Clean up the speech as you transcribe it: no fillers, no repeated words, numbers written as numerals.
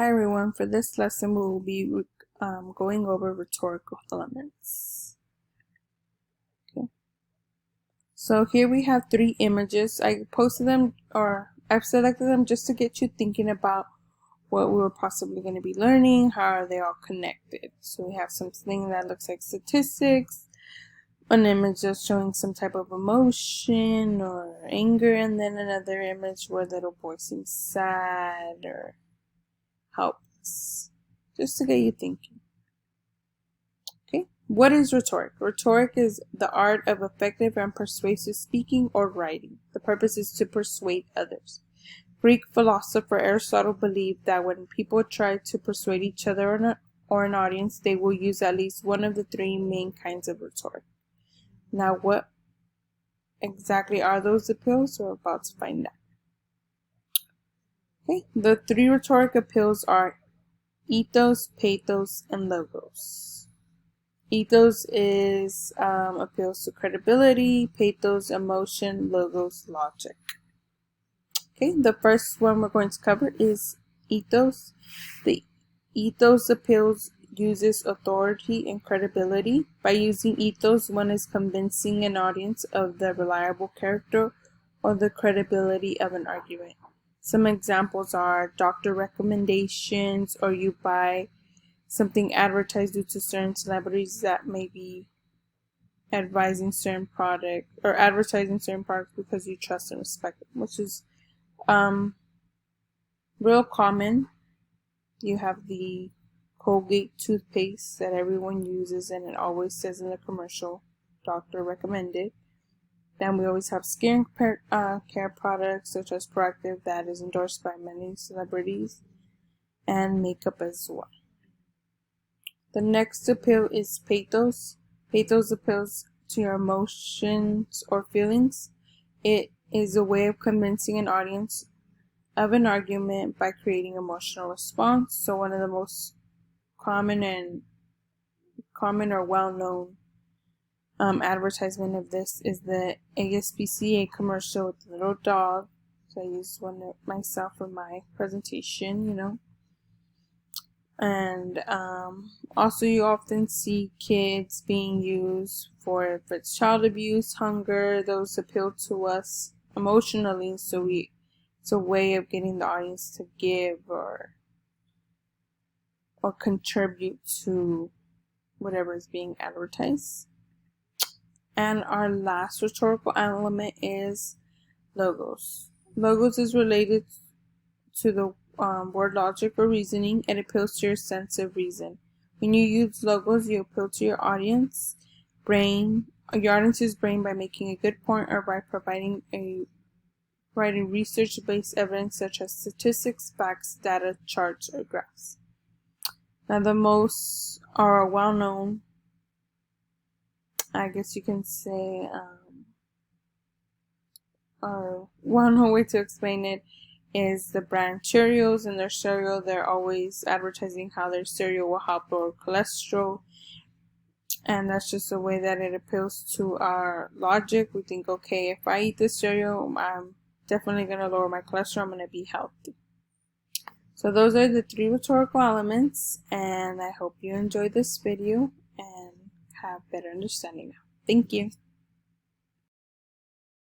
Hi everyone, for this lesson we will be going over rhetorical elements. Okay. So here we have three images. I posted them, or I've selected them just to get you thinking about what we were possibly going to be learning, how are they all connected. So we have something that looks like statistics, an image just showing some type of emotion or anger, and then another image where the little boy seems sad or helpless, just to get you thinking. Okay, what is rhetoric? Rhetoric is the art of effective and persuasive speaking or writing. The purpose is to persuade others. Greek philosopher Aristotle believed that when people try to persuade each other or an audience, they will use at least one of the three main kinds of rhetoric. Now, what exactly are those appeals? We're about to find out. Okay, the three rhetoric appeals are ethos, pathos, and logos. Ethos is appeals to credibility, pathos, emotion, logos, logic. Okay, the first one we're going to cover is ethos. The ethos appeals uses authority and credibility. By using ethos, one is convincing an audience of the reliable character or the credibility of an argument. Some examples are doctor recommendations, or you buy something advertised due to certain celebrities that may be advising certain product or advertising certain products because you trust and respect them, which is real common. You have the Colgate toothpaste that everyone uses and it always says in the commercial, doctor recommended. Then we always have skin care products such as Proactive that is endorsed by many celebrities, and makeup as well. The next appeal is pathos. Pathos appeals to your emotions or feelings. It is a way of convincing an audience of an argument by creating emotional response. So one of the most common or well-known advertisement of this is the ASPCA commercial with the little dog. So I used one myself for my presentation, And also you often see kids being used for if it's child abuse, hunger. Those appeal to us emotionally, so it's a way of getting the audience to give or contribute to whatever is being advertised. And our last rhetorical element is logos. Logos is related to the word logic or reasoning. It appeals to your sense of reason. When you use logos, you appeal to your audience's brain by making a good point or by providing research-based evidence such as statistics, facts, data, charts, or graphs. Now the most are well-known, I guess you can say, or one way to explain it is the brand Cheerios. And their cereal, they're always advertising how their cereal will help lower cholesterol, and that's just the way that it appeals to our logic. We think, okay, if I eat this cereal, I'm definitely going to lower my cholesterol, I'm going to be healthy. So those are the three rhetorical elements, and I hope you enjoyed this video and have better understanding now. Thank you.